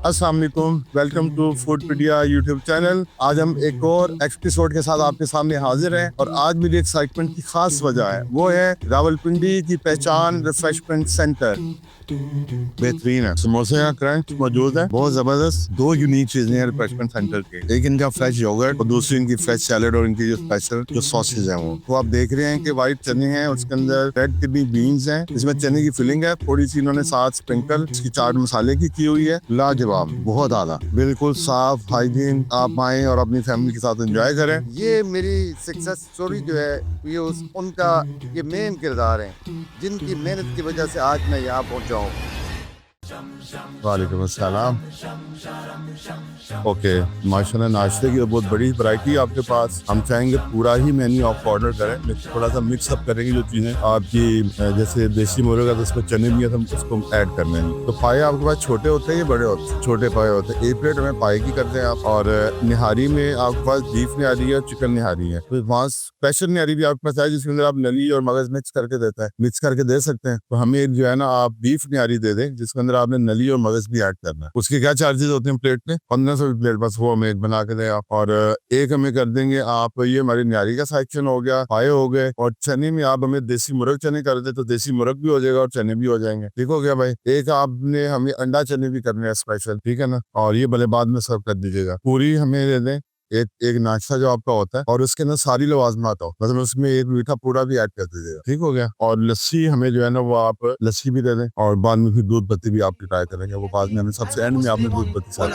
अस्सलाम वालेकुम, welcome to फूडपीडिया YouTube channel. आज हम एक और एपिसोड के साथ आपके सामने हाजिर हैं और आज मेरी एक्साइटमेंट की खास वजह है, वो है रावलपिंडी की पहचान रिफ्रेशमेंट सेंटर। बेहतरीन है, समोसे या क्रंच मौजूद है, बहुत जबरदस्त। दो यूनिक चीजें हैं रिफ्रेशमेंट सेंटर की, एक इनका फ्रेश योगर्ट और दूसरी इनकी फ्रेश सैलेड और इनकी जो स्पेशल जो सॉसेज हैं वो। तो आप देख रहे हैं कि व्हाइट चने हैं, उसके अंदर रेड किडनी बीन्स हैं, इसमें चने की फिलिंग है, थोड़ी सी इन्होंने साथ स्प्रिंकल इसकी चाट मसाले की हुई है। लाजवाब, बहुत आला, बिल्कुल साफ हाइजीन। आप आए और अपनी फैमिली के साथ एंजॉय करें। ये मेरी सक्सेस स्टोरी जो है ये उनका ये मेन किरदार है, जिनकी मेहनत की वजह से आज मैं यहाँ पहुँचा हूँ। वालेकुम अस्सलाम। ओके, माशाल्लाह नाश्ते की बहुत बड़ी वैरायटी है आपके पास। हम चाहेंगे पूरा ही मेन्यू आप ऑर्डर करें, लेकिन थोड़ा सा मिक्स अप करेंगे जो चीज़ें आपकी, जैसे देसी मुर्गा तो उसमें चने भी है, हम उसको ऐड कर लेंगे। तो पाए आपके पास छोटे होते हैं या बड़े होते हैं? छोटे पाए होते हैं। एक प्लेट हमें पाए की करते हैं आप। और निहारी में आपके पास बीफ निहारी है, चिकन निहारी है। तो वहाँ स्पेशल निहारी भी आपके पास है जिसके अंदर आप नली और मगज मिक्स करके देता है, मिक्स करके दे सकते हैं। तो हमें जो है ना आप बीफ निहारी दे दें जिसके अंदर आपने नली और मगज भी ऐड करना है। उसके क्या चार्जेस होते हैं प्लेट में? 1500 प्लेट, बस वो हमें एक बना के दें आप। और एक हमें कर देंगे आप, ये हमारी न्यारी का सेक्शन हो गया, पाए हो गए। और चने में आप हमें देसी मुर्ग चने कर दे तो देसी मुर्ग भी हो जाएगा और चने भी हो जाएंगे। ठीक हो गया भाई। एक आपने हमें अंडा चने भी करने हैं स्पेशल, ठीक है ना। और ये भले बाद में सर्व कर दीजिएगा। पूरी हमें दे दें एक एक नाश्ता जो आपका होता है और उसके अंदर सारी लवाजमात हो, मतलब उसमें एक मीठा पूरा भी ऐड कर दीजिएगा। ठीक हो गया। और लस्सी हमें जो है ना वो आप लस्सी भी दे दें और बाद में फिर दूध पत्ती भी आप ट्राई करेंगे, वो बाद में हमें सबसे एंड में आपने दूध पत्ती साथ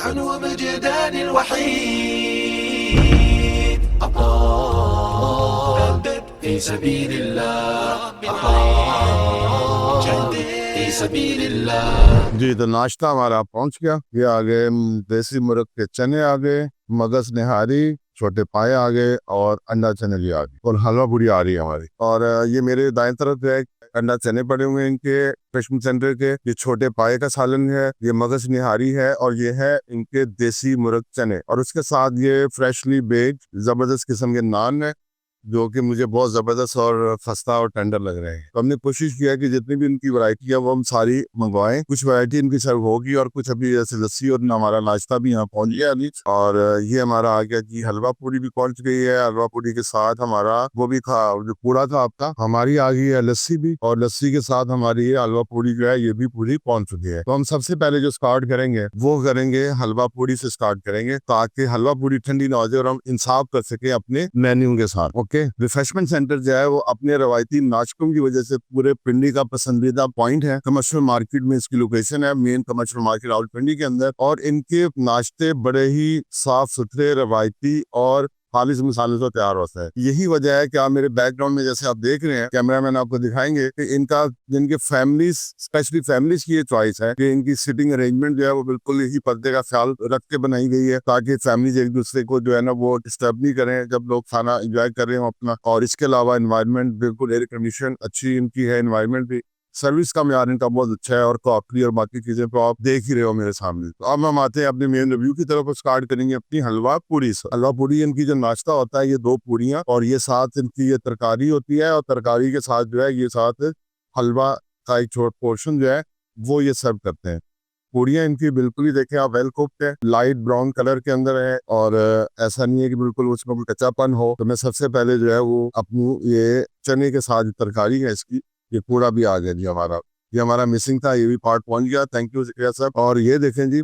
जी। तो नाश्ता हमारा पहुंच गया। ये आ गए देसी मुर्ग के चने, आ गए मगज निहारी, छोटे पाए आ गए और अंडा चने भी आ गए और हलवा पूरी आ रही है हमारी। और ये मेरे दाएं तरफ जो है अंडा चने पड़े हुए हैं इनके रिफ्रेशमेंट सेंटर के। ये छोटे पाए का सालन है, ये मगज निहारी है और ये है इनके देसी मुर्ग चने। और उसके साथ ये फ्रेशली बेक्ड जबरदस्त किस्म के नान है जो कि मुझे बहुत जबरदस्त और खस्ता और टेंडर लग रहे हैं। तो हमने कोशिश किया कि जितनी भी इनकी वैरायटी है वो हम सारी मंगवाएं। कुछ वैरायटी इनकी सर्व होगी और कुछ अभी जैसे लस्सी और हमारा नाश्ता भी यहाँ पहुंच गया अभी। और ये हमारा आ गया जी, हलवा पूरी भी पहुंच गई है। हलवा पूरी के साथ हमारा वो भी था जो पूरा था आपका, हमारी आ गई है लस्सी भी। और लस्सी के साथ हमारी ये हलवा पूरी जो है ये भी पूरी पहुंच चुकी है। तो हम सबसे पहले जो स्टार्ट करेंगे वो करेंगे हलवा पूरी से स्टार्ट करेंगे, ताकि हलवा पूरी ठंडी ना हो जाए और हम इंसाफ कर सके अपने मेन्यू के साथ। रिफ्रेशमेंट सेंटर जो है वो अपने रवायती नाश्तों की वजह से पूरे पिंडी का पसंदीदा पॉइंट है। कमर्शियल मार्केट में इसकी लोकेशन है, मेन कमर्शियल मार्केट रावलपिंडी के अंदर। और इनके नाश्ते बड़े ही साफ सुथरे, रवायती और खालिश मसाले से तैयार होता है। यही वजह है कि आप मेरे बैकग्राउंड में जैसे आप देख रहे हैं, कैमरामैन आपको दिखाएंगे कि इनका जिनके फैमिलीज, स्पेशली फैमिलीज की ये चॉइस है कि इनकी सिटिंग अरेंजमेंट जो है वो बिल्कुल ही पर्दे का ख्याल रख के बनाई गई है, ताकि फैमिलीज एक दूसरे को जो है ना वो डिस्टर्ब नहीं करें जब लोग खाना एंजॉय कर रहे हो अपना। और इसके अलावा एनवायरनमेंट बिल्कुल एयर कंडीशन अच्छी इनकी है, एनवायरनमेंट भी, सर्विस का म्यार इनका बहुत अच्छा है और कॉफी और बाकी चीजें तो आप देख ही रहे हो मेरे सामने। तो अब हम आते हैं अपने मेन रिव्यू की तरफ। स्टार्ट करेंगे अपनी हलवा पूरी से। हलवा पूरी इनकी जो नाश्ता होता है ये 2 पूरियां और ये साथ इनकी ये तरकारी होती है और तरकारी के साथ जो है ये साथ हलवा का एक छोटा पोर्शन जो है वो ये सर्व करते हैं। पूरियां इनकी बिल्कुल ही देखें आप वेल कुक्ड है, लाइट ब्राउन कलर के अंदर है और ऐसा नहीं है कि बिल्कुल उसमें कोई कच्चापन हो। तो मैं सबसे पहले जो है वो अपनी ये चने के साथ तरकारी है इसकी, ये पूरा भी आ गया जी हमारा। ये हमारा मिसिंग था, ये भी पार्ट पहुंच गया। थैंक यू शुक्रिया सर। और ये देखें जी,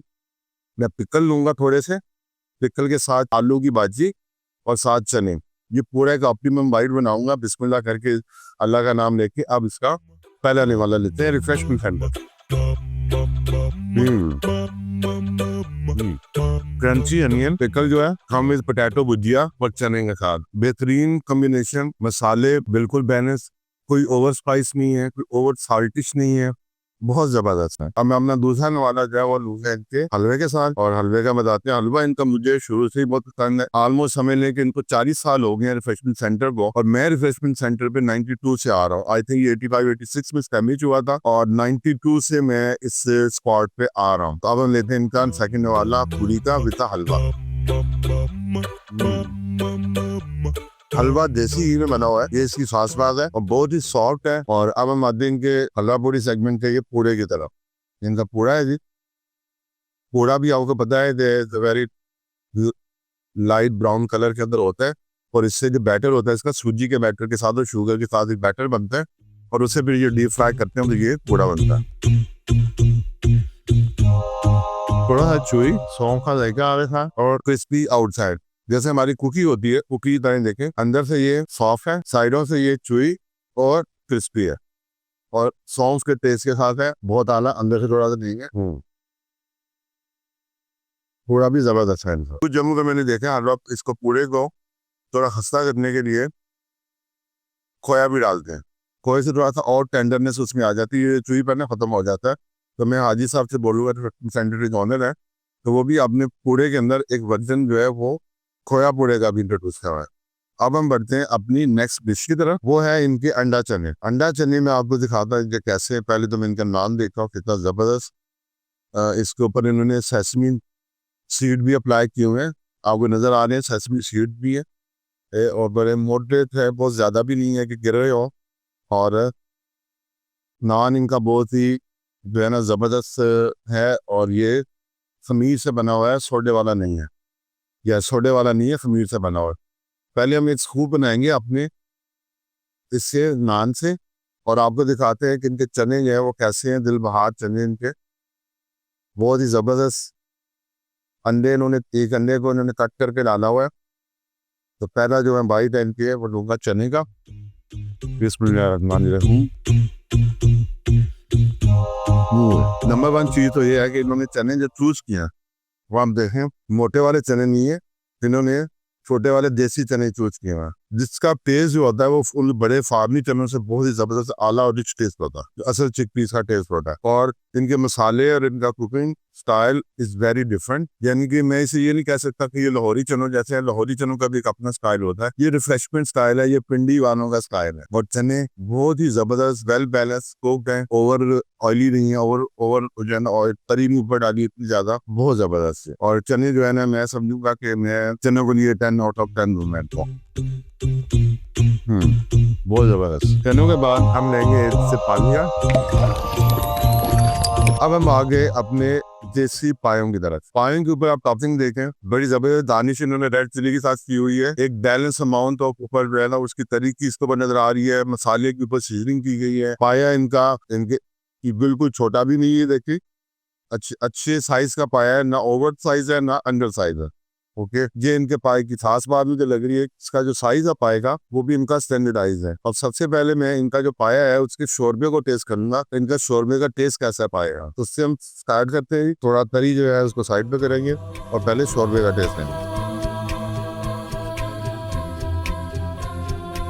मैं पिकल लूंगा थोड़े से, पिकल के साथ आलू की भाजी और साथ चने। ये पूरा एक ऑप्टिमम बाइट बनाऊंगा बिस्मिल्लाह करके, अल्लाह का नाम लेके। अब इसका पहला निवाला लेते हैं refreshment centre. Crunchy onion pickle जो है, हम इस पोटैटो भुजिया और चने के साथ, बेहतरीन कॉम्बिनेशन। मसाले बिल्कुल बैलेंस, कोई ओवर स्पाइस नहीं है, कोई ओवर साल्टिश नहीं है, बहुत जबरदस्त है। अब मैं अपना दूसरा नवाला जो है वो लूंगा इनके हलवे के साथ। और हलवे का बताते हैं, हलवा इनका मुझे शुरू से ही बहुत पसंद है। ऑलमोस्ट समझ लें कि इनको 40 साल हो गए हैं रिफ्रेशमेंट सेंटर को, और मैं रिफ्रेशमेंट सेंटर पे 92 से आ रहा हूँ। आई थिंक 85-86 में स्टैब्लिश हुआ था और 92 से मैं इस स्पॉट पे आ रहा हूँ। तो अब हम लेते हैं इनका सेकंड नवाला पूरी का विद हलवा। हलवा देसी घी में बना हुआ है, ये इसकी खास बात है और बहुत ही सॉफ्ट है। और अब हम आते हैं इनके हलवा पूरी सेगमेंट के ये पूरे की तरफ। इनका पूरा है जी, पूड़ा भी आपको पता है वेरी लाइट ब्राउन कलर के अंदर होता है, और इससे जो बैटर होता है इसका सूजी के बैटर के साथ और शुगर के साथ एक बैटर बनता है, और उसे फिर ये डीप फ्राई करते हैं तो ये पूड़ा बनता है। थोड़ा सा चुई सौंफ का जायका आ रहा था और क्रिस्पी आउटसाइड, जैसे हमारी कुकी होती है, कुकी की तरह देखें, अंदर से ये सॉफ्ट है, साइडों से ये चुई और क्रिस्पी है, और सौंफ के टेस्ट के साथ है, बहुत आला, अंदर से थोड़ा सा नहीं है, पूरा भी जबरदस्त है। कुछ जम्मू में मैंने देखा हर वक्त इसको पूरे को थोड़ा खस्ता करने के लिए खोया भी डालते हैं, खोए से थोड़ा सा और टेंडरनेस उसमें आ जाती है, चुई पर ना खत्म हो जाता है। तो मैं हाजी साहब से बोलूँगा, सेंटर ऑनर है, तो वो भी अपने पूरे के अंदर एक वर्जन जो है वो खोया पूरे का भी इंट्रोड्यूस करा है। अब हम बढ़ते हैं अपनी नेक्स्ट डिश की तरफ, वो है इनके अंडा चने। अंडा चने में आपको दिखाता है कि कैसे, पहले तो मैं इनका नाम देखा हूँ कितना जबरदस्त, इसके ऊपर इन्होंने सेसमी सीड भी अप्लाई किए हुए हैं, आपको नजर आ रहे हैं, सेसमी सीड भी है, और बड़े मॉडरेट है, बहुत ज्यादा भी नहीं है कि गिर रहे हो, और नान इनका बहुत ही जो है ना जबरदस्त है, और ये खमीर से बना हुआ है, सोडे वाला नहीं है, या सोडे वाला नहीं है, खमीर से बना हुआ है। पहले हम एक स्कूप बनाएंगे अपने इससे नान से, और आपको दिखाते हैं कि इनके चने जो है वो कैसे हैं, दिल बहार चने इनके, बहुत ही जबरदस्त। अंडे इन्होंने, एक अंडे को इन्होंने कट करके डाला हुआ है। तो पहला जो मैं बाइट है इनकी है वो लूंगा चने का, नंबर वन चीज तो ये है कि इन्होंने चने जो चूज किए हैं वो हम देखें, मोटे वाले चने नहीं है, इन्होंने छोटे वाले देसी चने चूज किए हैं, जिसका टेस्ट जो होता है वो उन बड़े फार्मी चनों से बहुत ही जबरदस्त आला और रिच टेस्ट होता है, जो असल चिकपीस का टेस्ट होता है। और इनके मसाले और इनका cooking style is very different, यानी कि मैं इसे ये नहीं कह सकता कि ये लाहौरी चनों जैसे है, लाहौरी चनों का भी एक अपना स्टाइल होता है, ये रिफ्रेशमेंट स्टाइल है, ये पिंडी वालों का स्टाइल है। और चने बहुत ही जबरदस्त वेल बैलेंस कुक्ड है, ओवर ऑयली नहीं है, ओवर जो है ना ऑयल तरी नहीं ऊपर डाली इतनी ज्यादा, बहुत जबरदस्त है। और चने जो है ना मैं समझूंगा कि मैं चनों को लिए 10 आउट ऑफ 10 दूंगा इनको, बहुत जबरदस्त। चनों के बाद हम लेंगे इससे पानिया। अब हम आगे अपने देसी पायों की तरफ। पायों के ऊपर आप टॉपिंग देखें, बड़ी जबरदस्त दानिश इन्होंने रेड चिली के साथ की हुई है, एक बैलेंस अमाउंट ऑफ ऊपर जो है ना उसकी तरीकी इसके ऊपर नजर आ रही है, मसाले के ऊपर सीजनिंग की गई है। पाया इनका इनके बिल्कुल छोटा भी नहीं है, देखिए अच्छे साइज का पाया है, ना ओवर साइज है ना अंडर साइज है। ओके, ये इनके पाए की खास बात मुझे लग रही है, इसका जो साइज है पाए का वो भी इनका स्टैंडर्डाइज है। और सबसे पहले मैं इनका जो पाया है उसके शोरबे को टेस्ट करूंगा, इनका शोरबे का टेस्ट कैसा है पाएगा, तो उससे हम स्टार्ट करते हैं। थोड़ा तरी जो है उसको साइड पे करेंगे और पहले शोरबे का टेस्ट लेंगे।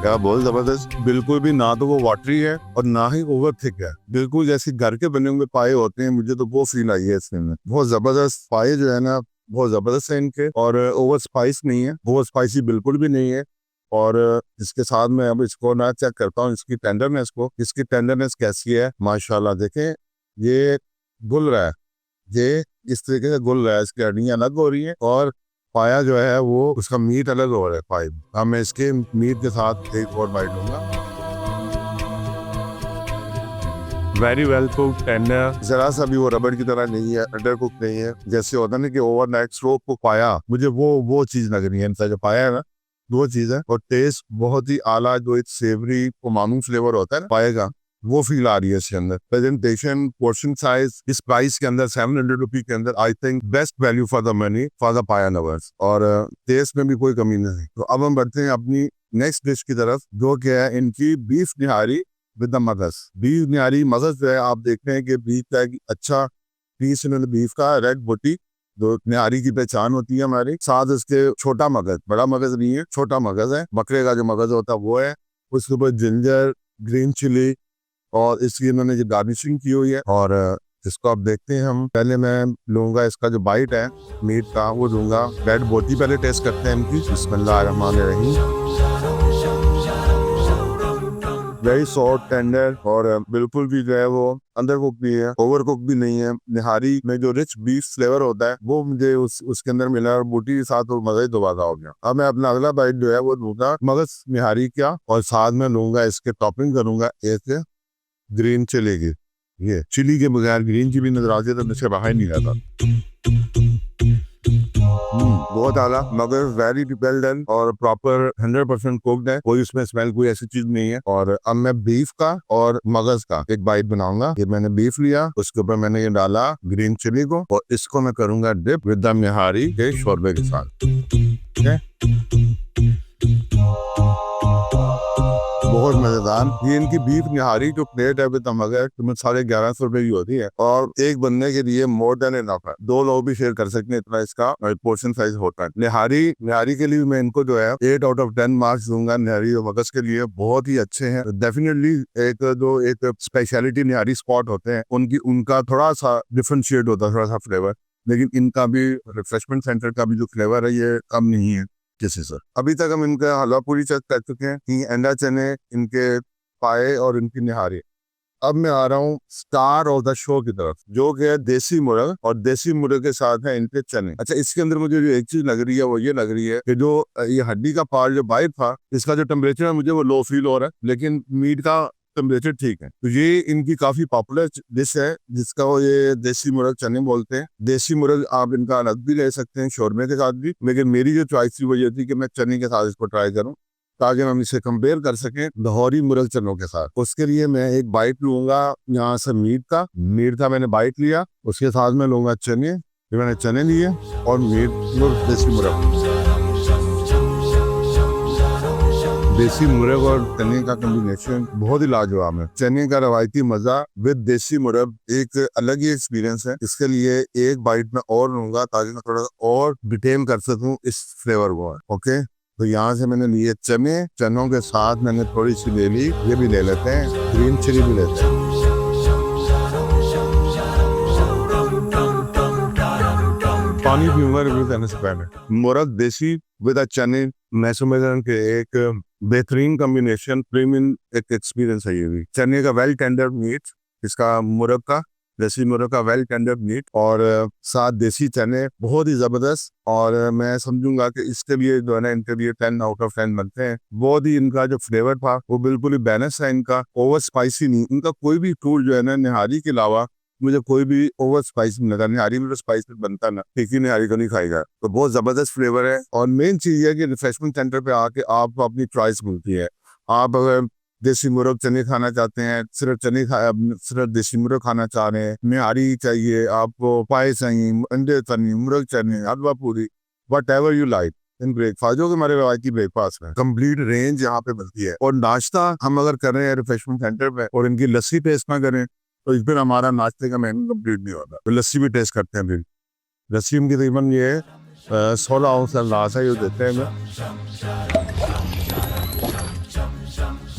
क्या बहुत जबरदस्त, बिल्कुल भी ना तो वो वाटरी है और ना ही ओवर थिक है, बिल्कुल जैसे घर के बने हुए पाए होते हैं, मुझे तो वो फील आई है इसमें। बहुत जबरदस्त पाए जो है ना, बहुत जबरदस्त है इनके, और ओवर स्पाइस नहीं है, ओवर स्पाइसी बिल्कुल भी नहीं है। और इसके साथ में अब इसको ना चेक करता हूँ इसकी टेंडरनेस को, इसकी टेंडरनेस कैसी है। माशाल्लाह देखें, ये गुल रहा है, ये इस तरीके से गुल रहा है, इसकी हड्डियां अलग हो रही है और पाया जो है वो उसका मीट अलग हो रहा है। पाइप, अब मैं इसके मीट के साथ एक और बाइट लूंगा। वेरी वेल कुक टेंडर, जरा सा भी वो रबड़ की तरह नहीं है, अंडर कुक नहीं है, जैसे होता ना कि ओवरनाइट स्ट्रोक को पाया, मुझे वो चीज लग रही है। इनका जो पाया है ना, दो चीज है, और टेस्ट बहुत ही आला, जो एक सेवरी उमामी फ्लेवर होता है ना पाएगा, वो फील आ रही है इसके अंदर। प्रेजेंटेशन, पोर्शन साइज, इस प्राइस के अंदर 700 रुपीज के अंदर I think best value for the money for the पाया लवर्स, और टेस्ट में भी कोई कमी नहीं। तो अब हम बढ़ते हैं अपनी नेक्स्ट डिश की तरफ, जो क्या है इनकी beef nihari with the maghaz. Beef nihari maghaz जो है, आप देखते हैं कि बीफ का एक अच्छा पीस इन्होंने बीफ का, रेड बोटी जो निहारी की पहचान होती है हमारी, साथ इसके छोटा मगज, बड़ा मगज नहीं है, छोटा मगज है, बकरे का जो मगज होता है वो है, उसके ऊपर जिंजर, ग्रीन चिली, और इसकी इन्होंने जो गार्निशिंग की हुई है। और इसको आप देखते हैं, हम पहले मैं लूंगा इसका जो बाइट है मीट का, वो लूंगा। रेड बोटी पहले टेस्ट करते हैं इनकी, बिस्मिल्लाहिर्रहमानिर्रहीम। वेरी सॉफ्ट टेंडर, और बिल्कुल भी जो है वो अंडर कुक भी है, ओवर कुक भी नहीं है। निहारी में जो रिच बीफ फ्लेवर होता है वो मुझे उसके अंदर मिला, और बोटी के साथ वो मजा ही दोबारा हो गया। अब मैं अपना अगला बाइट जो है वो लूंगा मगज निहारी का, और साथ में लूंगा इसके टॉपिंग करूंगा एक ग्रीन चिली की। ये चिली के बगैर ग्रीन चिली नजर आती है तो मुझसे बाहर नहीं आता। बहुत आला, मगर वेरी वेल डन और प्रॉपर 100% कुक्ड है, कोई उसमें स्मेल कोई ऐसी चीज नहीं है। और अब मैं बीफ का और मगज का एक बाइट बनाऊंगा। ये मैंने बीफ लिया, उसके ऊपर मैंने ये डाला ग्रीन चिली को, और इसको मैं करूंगा डिप विद द निहारी के शोरबे के साथ। ठीक है, बहुत मजेदार। ये इनकी बीफ निहारी जो प्लेट है विद मगर 1150 रुपए की होती है, और एक बंदे के लिए मोर देन इनफ है, 2 लोग भी शेयर कर सकते हैं, इतना इसका पोर्शन साइज होता है। निहारी के लिए मैं इनको जो है 8 आउट ऑफ 10 मार्क्स दूंगा। निहारी और मगज के लिए बहुत ही अच्छे हैं डेफिनेटली। एक स्पेशलिटी निहारी स्पॉट होते हैं उनका थोड़ा सा डिफरेंशिएट होता है, थोड़ा सा फ्लेवर, लेकिन इनका भी रिफ्रेशमेंट सेंटर का भी जो फ्लेवर है ये कम नहीं है किसी से। अभी तक हम इनका हलवा पूरी चेक कर चुके हैं, कि अंडा चने, इनके पाए और इनकी निहारी। अब मैं आ रहा हूँ स्टार ऑफ द शो की तरफ, जो कि है देसी मुर्ग, और देसी मुर्ग के साथ है इनके चने। अच्छा, इसके अंदर मुझे जो एक चीज लग रही है वो ये लग रही है कि जो ये हड्डी का पार्ट जो बाइट था, इसका जो टेम्परेचर है मुझे वो लो फील हो रहा है, लेकिन मीट का टेम्परेचर ठीक है। तो ये इनकी काफी पॉपुलर डिश है, जिसका वो ये देसी मुर्ग चने बोलते हैं। देसी मुर्ग आप इनका अलग भी ले सकते हैं शोरमे के साथ भी, लेकिन मेरी जो चॉइस थी वो ये थी कि मैं चने के साथ इसको ट्राई करूं, ताकि हम इसे कंपेयर कर सकें लाहौरी मुर्ग चनों के साथ। उसके लिए मैं एक बाइट लूंगा यहाँ से मीट का मैंने बाइट लिया, उसके साथ में लूंगा चने, फिर मैंने चने लिए और देसी मुर्ग। देसी मुर्ग और चने का कॉम्बिनेशन बहुत ही लाजवाब है। चने का रवायती मजा विद देसी मुर्ग एक अलग ही एक्सपीरियंस है। इसके लिए एक बाइट में और लूंगा, ताकि मैं थोड़ा और डिटेल कर सकूं इस फ्लेवर को। ओके, तो यहाँ से मैंने लिए चनों के साथ मैंने थोड़ी सी ले ली, ये भी ले लेते हैं, ग्रीन चिली भी लेते हैं। पानी पीऊंगा रिव्यू देने से पहले। मुर्ग देसी विद चने मैसोमेजन के एक बेहतरीन कॉम्बिनेशन, प्रीमियम एक एक्सपीरियंस है ये भी। चने का वेल टेंडर मीट, इसका मुर्ग का देसी मुर्ग का वेल टेंडर मीट, और साथ देसी चने बहुत ही जबरदस्त। और मैं समझूंगा कि इसके लिए जो है ना, इनके लिए 10 आउट ऑफ 10 बनते हैं। बहुत ही इनका जो फ्लेवर था वो बिल्कुल ही बैलेंस है, इनका ओवर स्पाइसी नहीं। इनका कोई भी फूड जो है ना, निहारी के अलावा मुझे कोई भी ओवर स्पाइस नहीं लगा। निहारी में तो स्पाइस बनता ना, ठीक ही निहारी को नहीं खाएगा, तो बहुत जबरदस्त फ्लेवर है। और मेन चीज है कि रिफ्रेशमेंट सेंटर पे आके आपको अपनी चॉइस मिलती है। आप अगर देसी मुर्ग चने खाना चाहते हैं, सिर्फ देसी मुर्ग खाना चाह रहे हैं, निहारी चाहिए आपको, पाए चाहिए, अंडे चने, मुर्ग चने, हलवा पूरी, what ever you like in breakfast, जो कि हमारे रवायती ब्रेकफास्ट है। कंप्लीट रेंज यहाँ पे मिलती है। और नाश्ता हम अगर कर रहे हैं रिफ्रेशमेंट सेंटर पे और इनकी लस्सी टेस्ट ना करें, तो फिर हमारा नाश्ते का मेन्यू कंप्लीट नहीं होता। तो लस्सी भी टेस्ट करते हैं। फिर लस्सी की तकरीबन ये 16 आउंस लाश है, ये देते हैं हमें।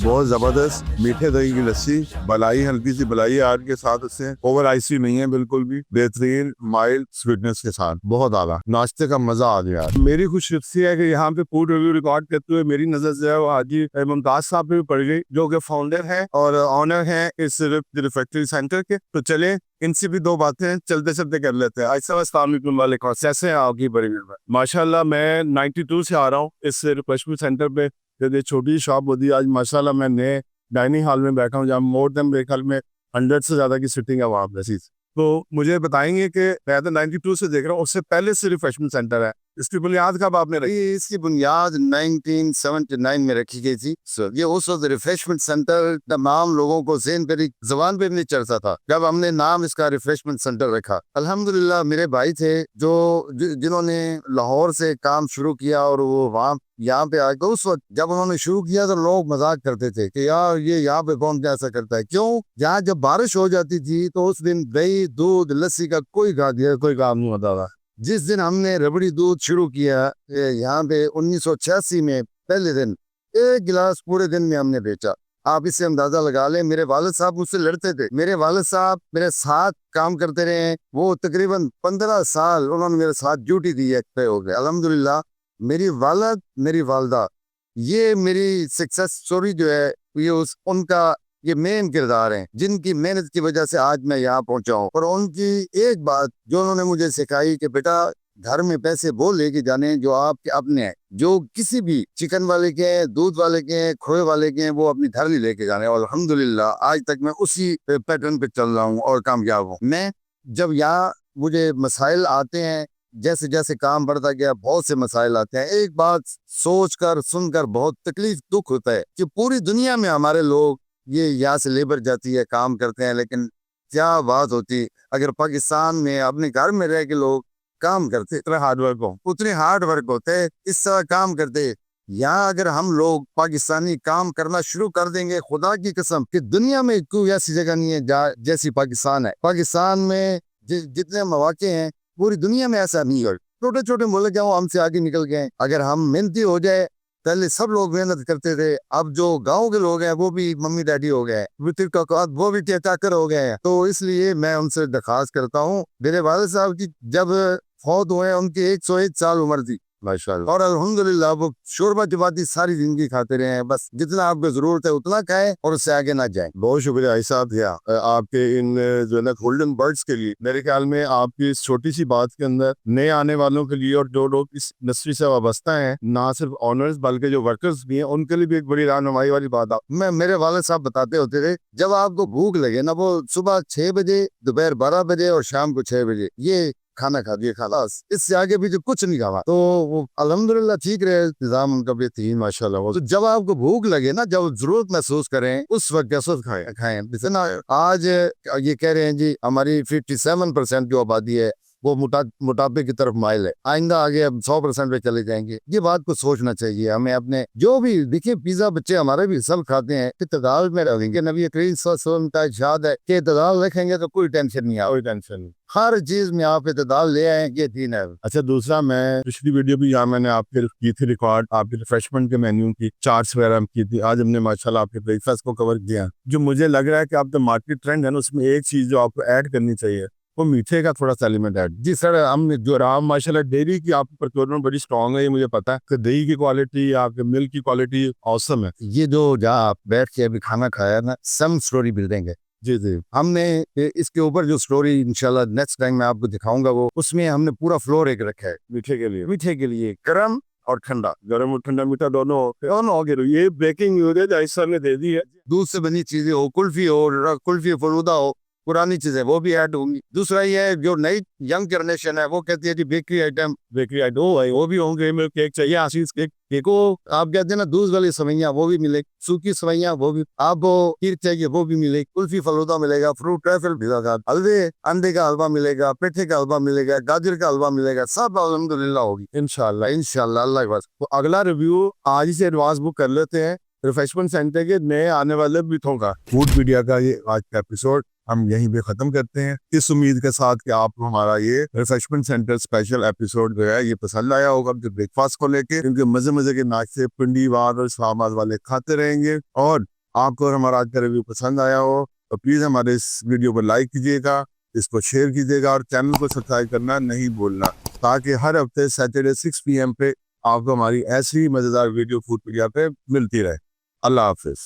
बहुत जबरदस्त मीठे दही की लस्सी, बलाई, हल्की सी बलाई आर के साथ, उससे ओवर आइसी नहीं है बिल्कुल भी, बेहतरीन माइल्ड स्वीटनेस के साथ, बहुत आला। नाश्ते का मजा आ गया। मेरी खुशकिस्मती है कि यहाँ पे फूड रिव्यू रिकॉर्ड करते हुए मेरी नजर जो है वो हाजी मुमताज साहब पे भी पड़ गई, जो कि फाउंडर है और ऑनर है इस रिफ्रैक्टरी सेंटर के। तो चले इनसे भी दो बातें चलते चलते कर लेते हैं। वालेकुम, कैसे हैं आपकी बड़ी माशाल्लाह। मैं 92 से आ रहा हूँ इस रिफ्रेशमेंट सेंटर पे। ये छोटी शॉप होती है। आज माशाल्लाह मैं नए डाइनिंग हॉल में बैठा हूँ, जहाँ मोर देन मेरे ख्याल में 100 से ज्यादा की सिटिंग है वहाँ पे। तो मुझे बताएंगे कि मैं तो 92 से देख रहा हूँ, उससे पहले से रिफ्रेशमेंट सेंटर है, इसकी बुनियाद कब आपने रखी? इसकी बुनियाद 1979 में रखी गई थी। ये उस वक्त रिफ्रेशमेंट सेंटर तमाम लोगों को जबान पे नहीं चढ़ता था जब हमने नाम इसका रिफ्रेशमेंट सेंटर रखा। अल्हम्दुलिल्लाह मेरे भाई थे जिन्होंने लाहौर से काम शुरू किया, और वो वहाँ यहाँ पे आके उस वक्त जब उन्होंने शुरू किया तो लोग मजाक करते थे कि यार ये यहाँ पे कौन कैसा करता है। क्यों? यहाँ जब बारिश हो जाती थी तो उस दिन दही, दूध, लस्सी का कोई काम नहीं होता था। जिस दिन हमने रबड़ी दूध शुरू किया यहाँ पे 1986 में, पहले दिन 1 गिलास पूरे दिन में हमने बेचा। आप इससे अंदाजा लगा लें। मेरे वालिद साहब मुझसे लड़ते थे। मेरे वालिद साहब मेरे साथ काम करते रहे, वो तकरीबन 15 साल उन्होंने मेरे साथ ड्यूटी दी है, तय हो गए। अल्हम्दुलिल्लाह मेरी वालिद, मेरी वालदा, ये मेरी सक्सेस स्टोरी जो है ये उनका ये मेन किरदार हैं, जिनकी मेहनत की वजह से आज मैं यहाँ पहुंचा हूँ। और उनकी एक बात जो उन्होंने मुझे सिखाई कि बेटा घर में पैसे वो लेके जाने जो आपके अपने हैं, जो किसी भी चिकन वाले के हैं, दूध वाले के हैं, खोए वाले के हैं, वो अपनी घर ही लेके जाने। और अल्हम्दुलिल्लाह आज तक मैं उसी पैटर्न पे चल रहा हूँ और कामयाब हूँ। मैं जब यहाँ मुझे मसाइल आते हैं, जैसे जैसे काम बढ़ता गया बहुत से मसाइल आते हैं। एक बात सोच कर सुनकर बहुत तकलीफ दुख होता है कि पूरी दुनिया में हमारे लोग ये यहाँ से लेबर जाती है काम करते हैं, लेकिन क्या बात होती अगर पाकिस्तान में अपने घर में रह के लोग काम करते, इतना हार्ड वर्क हो। उतने हार्ड वर्क होते, इस तरह काम करते। यहाँ अगर हम लोग पाकिस्तानी काम करना शुरू कर देंगे, खुदा की कसम कि दुनिया में कोई ऐसी जगह नहीं है जैसी पाकिस्तान है। पाकिस्तान में जितने मौके हैं पूरी दुनिया में ऐसा नहीं है। छोटे छोटे मुल्क हैं वो हमसे आगे निकल गए हैं। अगर हम मेहनती हो जाए, पहले सब लोग मेहनत करते थे, अब जो गांव के लोग हैं वो भी मम्मी डैडी हो गए, वो भी टेटाकर हो गए हैं। तो इसलिए मैं उनसे दरखास्त करता हूँ, मेरे वालिद साहब की जब फौत हुए उनकी 101 साल उम्र थी माशाल्लाह। और अल्हम्दुलिल्लाह वो शोरबा चपाती सारी जिंदगी खाते रहे हैं। बस जितना आपको जरूरत है उतना खाएं और उससे आगे ना जाएं। बहुत शुक्रिया भाई साहब या आपके इन जो है ना गोल्डन बर्ड्स के लिए। मेरे ख्याल में आपकी इस छोटी सी बात के अंदर नए आने वालों के लिए और जो लोग इस इंडस्ट्री से वाबस्ता हैं, ना सिर्फ ऑनर्स बल्कि जो वर्कर्स भी हैं, उनके लिए भी एक बड़ी रहनुमाई वाली बात आप। मैं मेरे वाले साहब बताते होते थे, जब आपको भूख लगे ना, वो सुबह 6 बजे, दोपहर 12 बजे और शाम को 6 बजे ये खाना खा दिए, खालास, इससे आगे भी जो कुछ नहीं खावा। तो वो अल्हम्दुलिल्लाह ठीक रहे, इंतजाम उनका बेहतरीन माशाल्लाह। तो जब आपको भूख लगे ना, जब जरूरत महसूस करें, उस वक्त कैसे खाएं। जैसे ना आज ये कह रहे हैं जी हमारी 57% जो आबादी है वो मोटापे की तरफ माइल है, आइंदा आगे अब 100% पे चले जाएंगे। ये बात को सोचना चाहिए हमें अपने। जो भी देखिए पिज्जा बच्चे हमारे भी सब खाते हैं, इत्तेदाल में रहेंगे। नबी करीम सल्लल्लाहु अलैहि वसल्लम का इरशाद है कि इत्तेदाल रखेंगे तो कोई टेंशन नहीं है, कोई टेंशन नहीं। हर चीज में आप इत्तेदाल ले आए, ये दीन है। अच्छा, दूसरा, मैं पिछली वीडियो भी यहाँ मैंने आपके की थी रिकॉर्ड, आपके रिफ्रेशमेंट के मेन्यू की चार्ट्स वगैरह हम की थी। आज हमने माशाल्लाह आपके ब्रेकफास्ट को कवर किया। जो मुझे लग रहा है कि आप जो मार्केट ट्रेंड है ना, उसमें एक चीज जो आपको ऐड करनी चाहिए वो मीठे का थोड़ा सा एलिमेंट ऐड। जी सर, हम जो राम माशाल्लाह डेयरी की आपकी प्रोक्योरमेंट बड़ी स्ट्रांग है, ये मुझे पता है कि दही की क्वालिटी, आपके मिल्क की क्वालिटी औसम है। ये जो जहाँ आप बैठ के अभी खाना खाया ना, सम स्टोरी बिल्डिंग है। जी जी, हमने इसके ऊपर जो स्टोरी इंशाल्लाह नेक्स्ट टाइम मैं आपको दिखाऊंगा, वो उसमें हमने पूरा फ्लोर एक रखा है मीठे के लिए गर्म और ठंडा। गर्म और ठंडा मीठा दोनों हो गए। ये ब्रेकिंग न्यूज है जो सर ने दे दी है। दूध से बनी चीजें हो, कुल्फी हो, कुल्फी फलूदा हो, पुरानी चीजें वो भी ऐड होंगी। दूसरा ये है जो नई यंग जनरेशन है वो कहती है जी बेकरी आइटम वो भी होंगे। मिल्क केक चाहिए, आशीष केक को आप कहते हैं ना, दूध वाली सवैयां वो भी मिलेगी, सूखी सवैयां वो भी, आपको खीर चाहिए वो भी मिलेगी, कुल्फी फलूदा मिलेगा, फ्रूट ट्रैफल मिलेगा, हलवे, अंडे का हलवा मिलेगा, पेठे का हलवा मिलेगा, गाजर का हलवा मिलेगा, सब अल्हम्दुलिल्लाह होगी इंशाल्लाह इंशाल्लाह अल्लाह के पास। तो अगला रिव्यू आज ही से एडवांस बुक कर लेते हैं रिफ्रेशमेंट सेंटर के नए आने वाले मिथों का। फूड मीडिया का ये आज का एपिसोड हम यहीं पे खत्म करते हैं, इस उम्मीद के साथ कि आपको हमारा ये रिफ्रेशमेंट सेंटर स्पेशल एपिसोड जो है ये पसंद आया होगा। जो ब्रेकफास्ट को लेके, क्योंकि मजे मजे के नाश्ते पिंडीवार और इस्लामाबाद वाले खाते रहेंगे। और आपको हमारा आज का रिव्यू पसंद आया हो तो प्लीज हमारे इस वीडियो को लाइक कीजिएगा, इसको शेयर कीजिएगा और चैनल को सब्सक्राइब करना नहीं भूलना, ताकि हर हफ्ते सैटरडे 6 PM पे आपको हमारी ऐसी मजेदार वीडियो फूड मीडिया पे मिलती रहे। अल्लाह हाफिज।